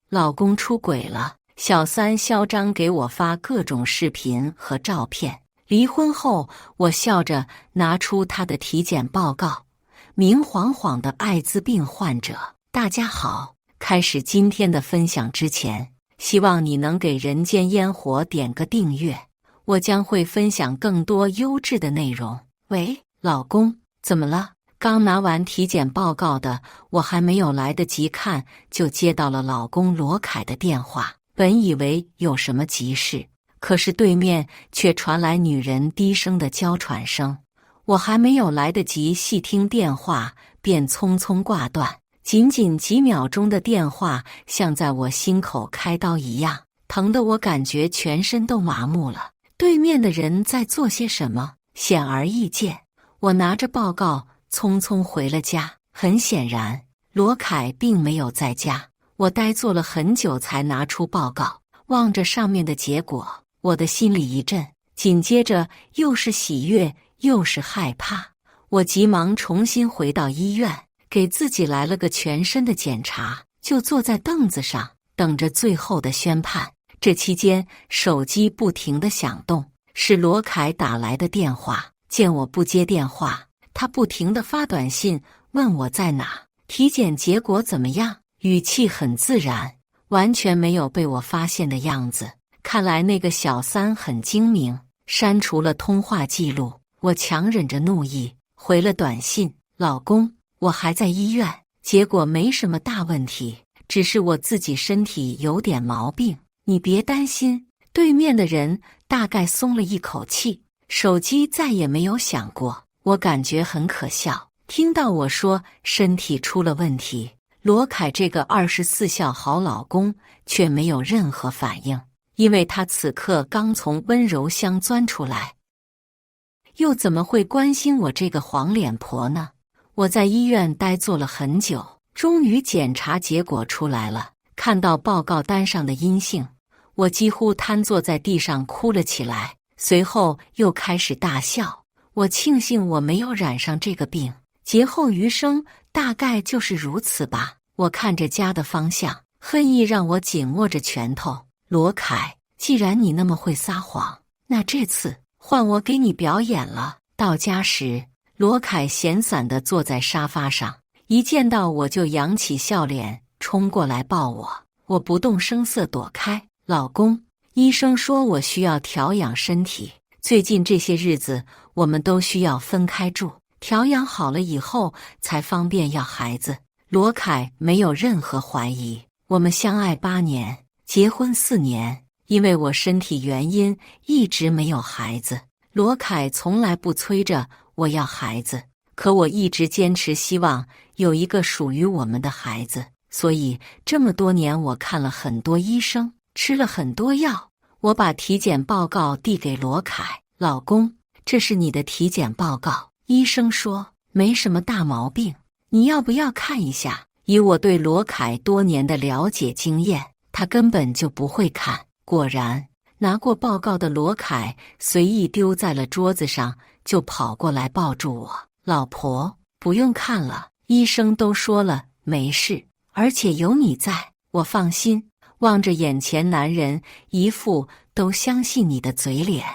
老公出轨了。小三嚣张给我发各种视频和照片。离婚后，我笑着拿出他的体检报告，明晃晃的艾滋病患者。大家好，开始今天的分享之前，希望你能给人间烟火点个订阅，我将会分享更多优质的内容。喂，老公，怎么了？刚拿完体检报告的我还没有来得及看，就接到了老公罗凯的电话。本以为有什么急事，可是对面却传来女人低声的娇喘声。我还没有来得及细听电话，便匆匆挂断。仅仅几秒钟的电话，像在我心口开刀一样，疼得我感觉全身都麻木了。对面的人在做些什么？显而易见，我拿着报告匆匆回了家。很显然，罗凯并没有在家。我呆坐了很久才拿出报告，望着上面的结果，我的心里一震，紧接着又是喜悦又是害怕。我急忙重新回到医院，给自己来了个全身的检查，就坐在凳子上等着最后的宣判。这期间手机不停地响动，是罗凯打来的电话。见我不接电话，他不停地发短信问我在哪，体检结果怎么样，语气很自然，完全没有被我发现的样子。看来那个小三很精明，删除了通话记录。我强忍着怒意回了短信：老公，我还在医院，结果没什么大问题，只是我自己身体有点毛病，你别担心。对面的人大概松了一口气，手机再也没有响过。我感觉很可笑，听到我说身体出了问题，罗凯这个24孝好老公却没有任何反应，因为他此刻刚从温柔乡钻出来，又怎么会关心我这个黄脸婆呢？我在医院待坐了很久，终于检查结果出来了。看到报告单上的阴性，我几乎瘫坐在地上哭了起来，随后又开始大笑。我庆幸我没有染上这个病，劫后余生大概就是如此吧。我看着家的方向，恨意让我紧握着拳头。罗凯，既然你那么会撒谎，那这次换我给你表演了。到家时，罗凯闲散地坐在沙发上，一见到我就扬起笑脸冲过来抱我。我不动声色躲开。老公，医生说我需要调养身体，最近这些日子我们都需要分开住，调养好了以后才方便要孩子。罗凯没有任何怀疑，我们相爱8年，结婚4年，因为我身体原因一直没有孩子。罗凯从来不催着我要孩子，可我一直坚持希望有一个属于我们的孩子，所以这么多年我看了很多医生，吃了很多药。我把体检报告递给罗凯，老公，这是你的体检报告，医生说没什么大毛病，你要不要看一下？以我对罗凯多年的了解经验，他根本就不会看。果然，拿过报告的罗凯随意丢在了桌子上，就跑过来抱住我。老婆，不用看了，医生都说了没事，而且有你在，我放心。望着眼前男人一副都相信你的嘴脸，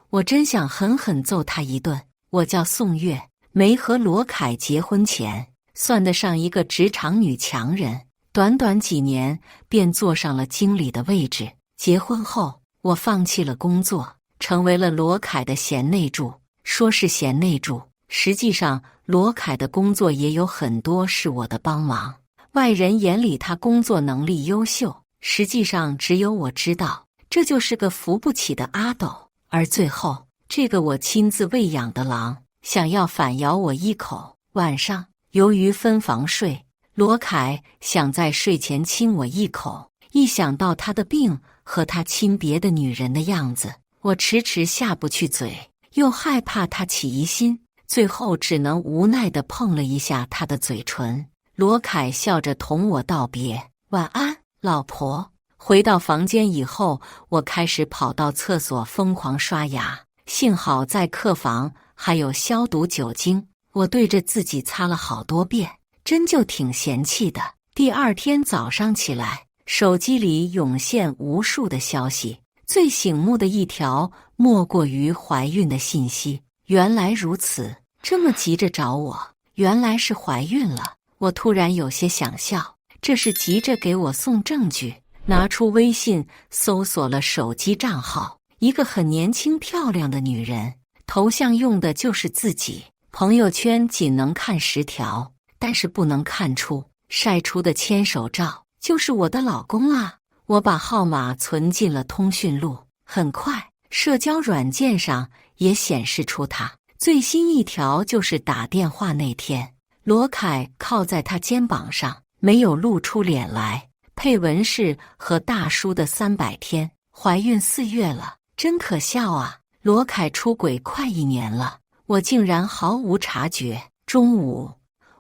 我真想狠狠揍他一顿。我叫宋月，没和罗凯结婚前算得上一个职场女强人，短短几年便坐上了经理的位置。结婚后，我放弃了工作，成为了罗凯的贤内助。说是贤内助，实际上罗凯的工作也有很多是我的帮忙。外人眼里他工作能力优秀，实际上只有我知道，这就是个扶不起的阿斗。而最后，这个我亲自喂养的狼想要反咬我一口。晚上由于分房睡，罗凯想在睡前亲我一口，一想到他的病和他亲别的女人的样子，我迟迟下不去嘴，又害怕他起疑心，最后只能无奈地碰了一下他的嘴唇。罗凯笑着同我道别，晚安，老婆。回到房间以后，我开始跑到厕所疯狂刷牙，幸好在客房还有消毒酒精，我对着自己擦了好多遍，真就挺嫌弃的。第二天早上起来，手机里涌现无数的消息，最醒目的一条莫过于怀孕的信息。原来如此，这么急着找我，原来是怀孕了。我突然有些想笑，这是急着给我送证据。拿出微信搜索了手机账号，一个很年轻漂亮的女人，头像用的就是自己，朋友圈仅能看10条，但是不能看出晒出的牵手照就是我的老公啊。我把号码存进了通讯录，很快社交软件上也显示出他最新一条就是打电话那天，罗凯靠在他肩膀上，没有露出脸来，配文是和大叔的300天，怀孕4月了，真可笑啊。罗凯出轨快1年了，我竟然毫无察觉。中午，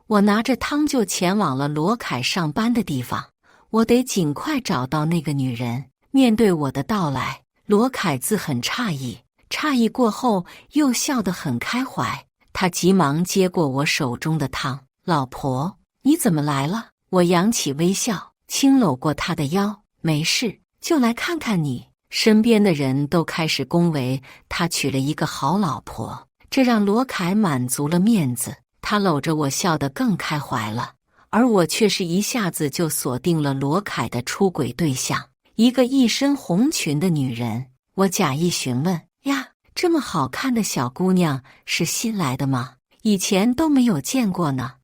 我拿着汤就前往了罗凯上班的地方，我得尽快找到那个女人。面对我的到来，罗凯自很诧异，诧异过后又笑得很开怀。他急忙接过我手中的汤，老婆，你怎么来了？我扬起微笑，轻搂过他的腰，没事，就来看看你。身边的人都开始恭维他娶了一个好老婆，这让罗凯满足了面子，他搂着我笑得更开怀了。而我却是一下子就锁定了罗凯的出轨对象，一个一身红裙的女人。我假意询问，呀，这么好看的小姑娘是新来的吗？以前都没有见过呢。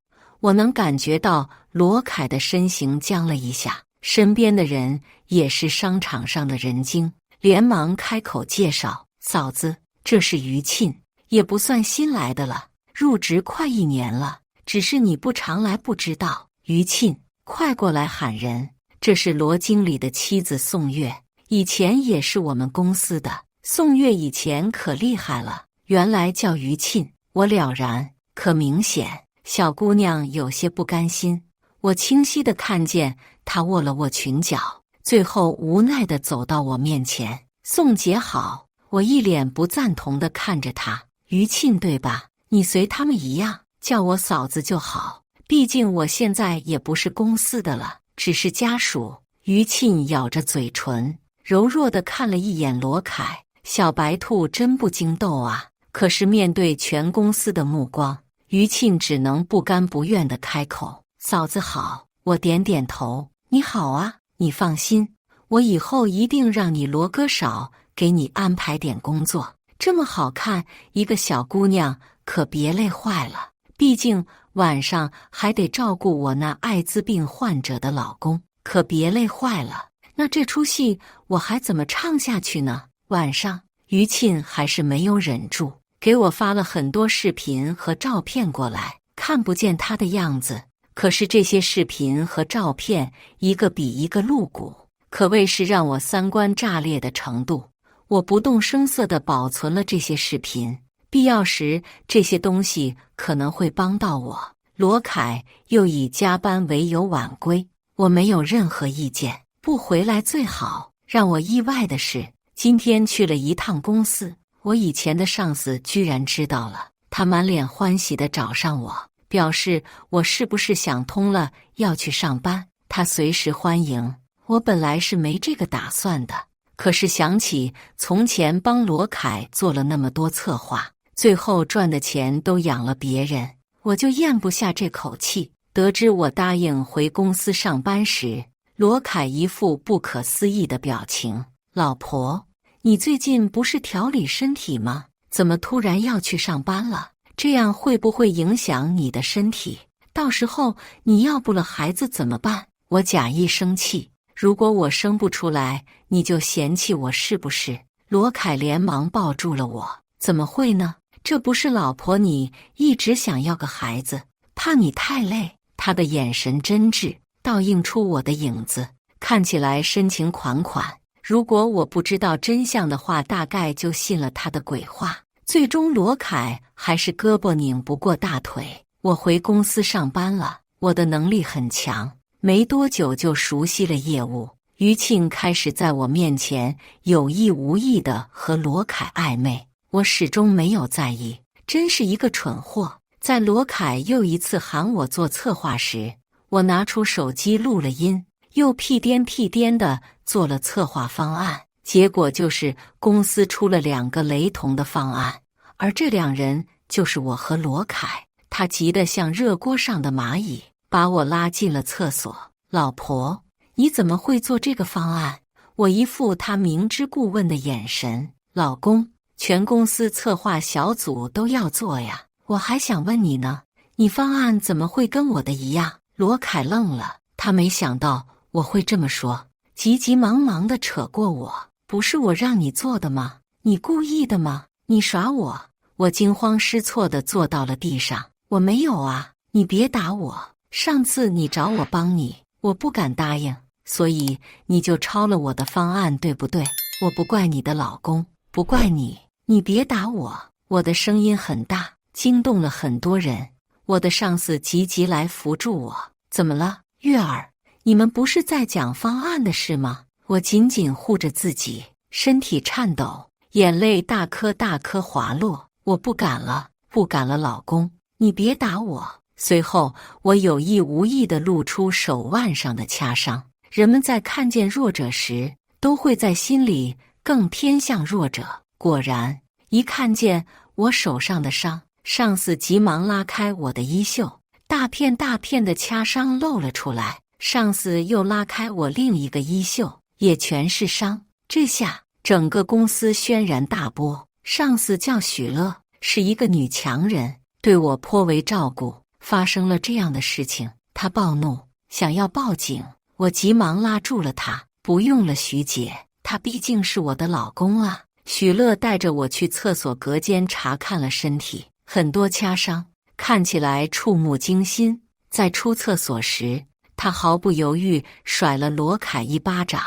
我能感觉到罗凯的身形僵了一下，身边的人也是商场上的人精，连忙开口介绍，嫂子，这是于沁，也不算新来的了，入职快1年了，只是你不常来不知道。于沁，快过来喊人，这是罗经理的妻子宋月，以前也是我们公司的。宋月以前可厉害了，原来叫于沁。我了然，可明显小姑娘有些不甘心。我清晰地看见她握了握裙角，最后无奈地走到我面前，宋姐好。我一脸不赞同地看着她，于沁对吧？你随他们一样，叫我嫂子就好，毕竟我现在也不是公司的了，只是家属。于沁咬着嘴唇，柔弱地看了一眼罗凯，小白兔真不经斗啊。可是面对全公司的目光，于沁只能不甘不愿地开口，嫂子好。我点点头，你好啊，你放心，我以后一定让你罗哥少给你安排点工作。这么好看一个小姑娘，可别累坏了，毕竟晚上还得照顾我那艾滋病患者的老公，可别累坏了。那这出戏我还怎么唱下去呢？晚上，于沁还是没有忍住，给我发了很多视频和照片过来，看不见他的样子，可是这些视频和照片一个比一个露骨，可谓是让我三观炸裂的程度。我不动声色地保存了这些视频，必要时这些东西可能会帮到我。罗凯又以加班为由晚归，我没有任何意见，不回来最好。让我意外的是，今天去了一趟公司，我以前的上司居然知道了，他满脸欢喜地找上我，表示我是不是想通了要去上班，他随时欢迎。我本来是没这个打算的，可是想起从前帮罗凯做了那么多策划，最后赚的钱都养了别人，我就咽不下这口气。得知我答应回公司上班时，罗凯一副不可思议的表情。老婆，你最近不是调理身体吗？怎么突然要去上班了？这样会不会影响你的身体？到时候你要不了孩子怎么办？我假意生气，如果我生不出来，你就嫌弃我是不是？罗凯连忙抱住了我，怎么会呢？这不是老婆你一直想要个孩子，怕你太累。他的眼神真挚，倒映出我的影子，看起来深情款款。如果我不知道真相的话，大概就信了他的鬼话。最终罗凯还是胳膊拧不过大腿，我回公司上班了。我的能力很强，没多久就熟悉了业务。于沁开始在我面前有意无意地和罗凯暧昧，我始终没有在意，真是一个蠢货。在罗凯又一次喊我做策划时，我拿出手机录了音，又屁颠屁颠地做了策划方案，结果就是公司出了2个雷同的方案，而这2人就是我和罗凯。他急得像热锅上的蚂蚁，把我拉进了厕所。老婆，你怎么会做这个方案？我一副他明知故问的眼神。老公，全公司策划小组都要做呀，我还想问你呢，你方案怎么会跟我的一样？罗凯愣了，他没想到我会这么说，急急忙忙地扯过我。不是我让你做的吗？你故意的吗？你耍我！我惊慌失措地坐到了地上。我没有啊，你别打我。上次你找我帮你，我不敢答应，所以你就抄了我的方案，对不对？我不怪你的老公，不怪你。你别打我！我的声音很大，惊动了很多人。我的上司急急来扶住我。怎么了，月儿？你们不是在讲方案的事吗？我紧紧护着自己，身体颤抖，眼泪大颗大颗滑落。我不敢了，不敢了，老公，你别打我。随后，我有意无意地露出手腕上的掐伤。人们在看见弱者时，都会在心里更偏向弱者。果然，一看见我手上的伤，上司急忙拉开我的衣袖，大片大片的掐伤露了出来。上司又拉开我另一个衣袖，也全是伤。这下，整个公司轩然大波。上司叫许乐，是一个女强人，对我颇为照顾。发生了这样的事情，她暴怒，想要报警。我急忙拉住了她，不用了，徐姐，他毕竟是我的老公啊。许乐带着我去厕所隔间查看了身体，很多掐伤，看起来触目惊心。在出厕所时，他毫不犹豫甩了罗凯一巴掌。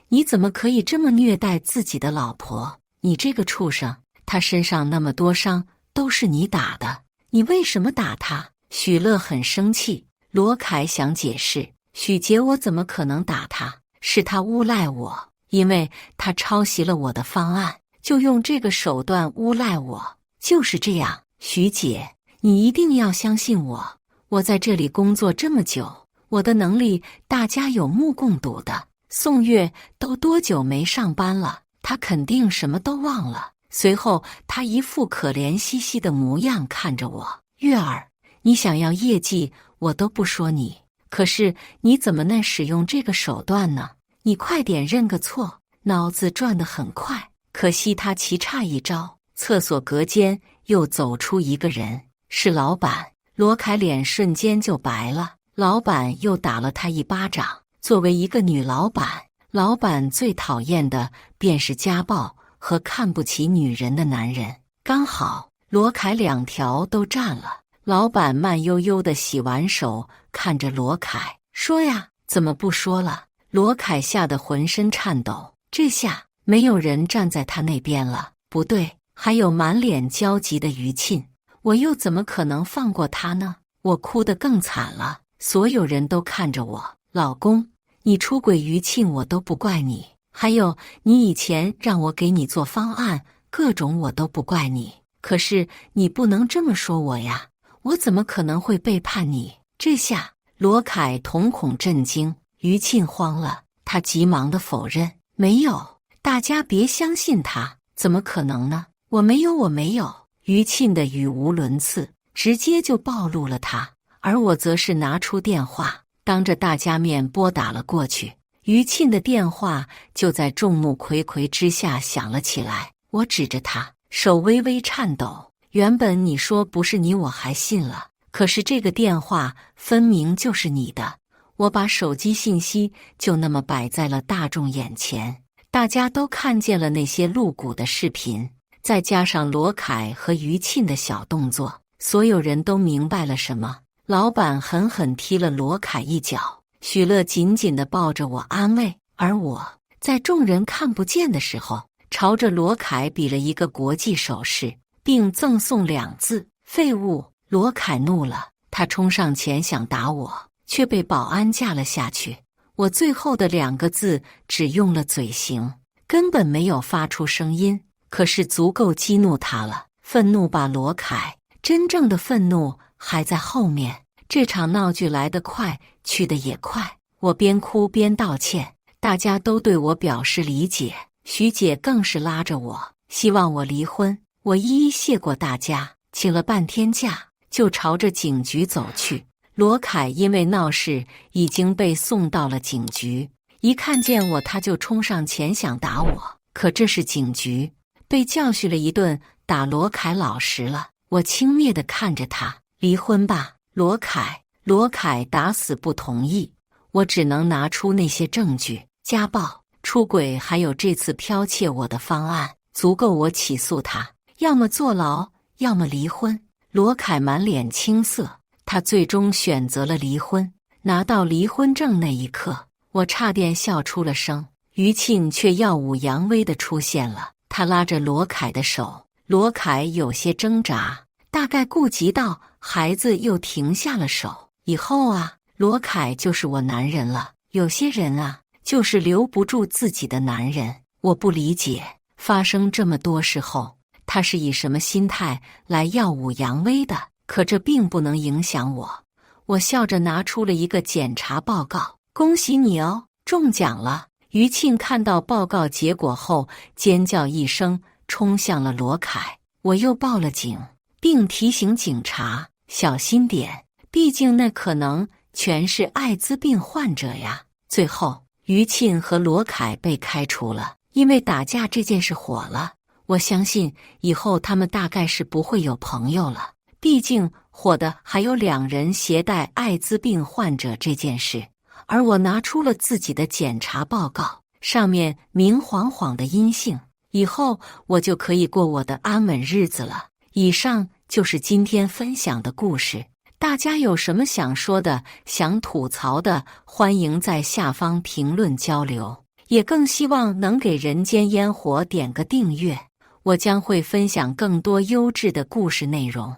你怎么可以这么虐待自己的老婆？你这个畜生！他身上那么多伤都是你打的，你为什么打他？许乐很生气。罗凯想解释，许杰，我怎么可能打他？是他诬赖我，因为他抄袭了我的方案，就用这个手段诬赖我。就是这样，许姐，你一定要相信我。我在这里工作这么久，我的能力大家有目共睹的。宋月都多久没上班了？他肯定什么都忘了。随后，他一副可怜兮兮的模样看着我。月儿，你想要业绩，我都不说你。可是你怎么能使用这个手段呢？你快点认个错。脑子转得很快，可惜他棋差一招。厕所隔间又走出一个人，是老板。罗凯脸瞬间就白了。老板又打了他一巴掌。作为一个女老板，老板最讨厌的便是家暴和看不起女人的男人。刚好罗凯2条都占了。老板慢悠悠地洗完手，看着罗凯说呀，怎么不说了？罗凯吓得浑身颤抖。这下没有人站在他那边了。不对，还有满脸焦急的于沁。我又怎么可能放过他呢？我哭得更惨了。所有人都看着我。老公，你出轨于沁我都不怪你，还有你以前让我给你做方案，各种我都不怪你。可是你不能这么说我呀，我怎么可能会背叛你？这下罗凯瞳孔震惊，于沁慌了，他急忙地否认，没有，大家别相信他，怎么可能呢？我没有，我没有。于沁的语无伦次，直接就暴露了他，而我则是拿出电话，当着大家面拨打了过去。于沁的电话就在众目睽睽之下响了起来。我指着他，手微微颤抖。原本你说不是你我还信了，可是这个电话分明就是你的。我把手机信息就那么摆在了大众眼前，大家都看见了那些露骨的视频，再加上罗凯和于沁的小动作，所有人都明白了什么。老板狠狠踢了罗凯一脚，许乐紧紧地抱着我安慰，而我在众人看不见的时候，朝着罗凯比了一个国际手势，并赠送2字：废物。罗凯怒了，他冲上前想打我，却被保安架了下去。我最后的2个字只用了嘴型，根本没有发出声音，可是足够激怒他了。愤怒吧，罗凯，真正的愤怒还在后面。这场闹剧来得快，去得也快。我边哭边道歉，大家都对我表示理解。徐姐更是拉着我，希望我离婚。我一一谢过大家，请了半天假，就朝着警局走去。罗凯因为闹事已经被送到了警局，一看见我他就冲上前想打我，可这是警局，被教训了一顿，打罗凯老实了。我轻蔑地看着他，离婚吧，罗凯。罗凯打死不同意，我只能拿出那些证据，家暴、出轨，还有这次剽窃我的方案，足够我起诉他，要么坐牢，要么离婚。罗凯满脸青涩，他最终选择了离婚。拿到离婚证那一刻，我差点笑出了声。于沁却耀武扬威地出现了，他拉着罗凯的手，罗凯有些挣扎，大概顾及到孩子，又停下了手。以后啊，罗凯就是我男人了。有些人啊，就是留不住自己的男人。我不理解，发生这么多事后，他是以什么心态来耀武扬威的？可这并不能影响我。我笑着拿出了一个检查报告，恭喜你哦，中奖了。于沁看到报告结果后，尖叫一声，冲向了罗凯。我又报了警，并提醒警察小心点，毕竟那可能全是艾滋病患者呀。最后，于沁和罗凯被开除了，因为打架这件事火了。我相信以后他们大概是不会有朋友了，毕竟火的还有2人携带艾滋病患者这件事。而我拿出了自己的检查报告，上面明晃晃的阴性，以后我就可以过我的安稳日子了。以上就是今天分享的故事，大家有什么想说的、想吐槽的，欢迎在下方评论交流，也更希望能给人间烟火点个订阅，我将会分享更多优质的故事内容。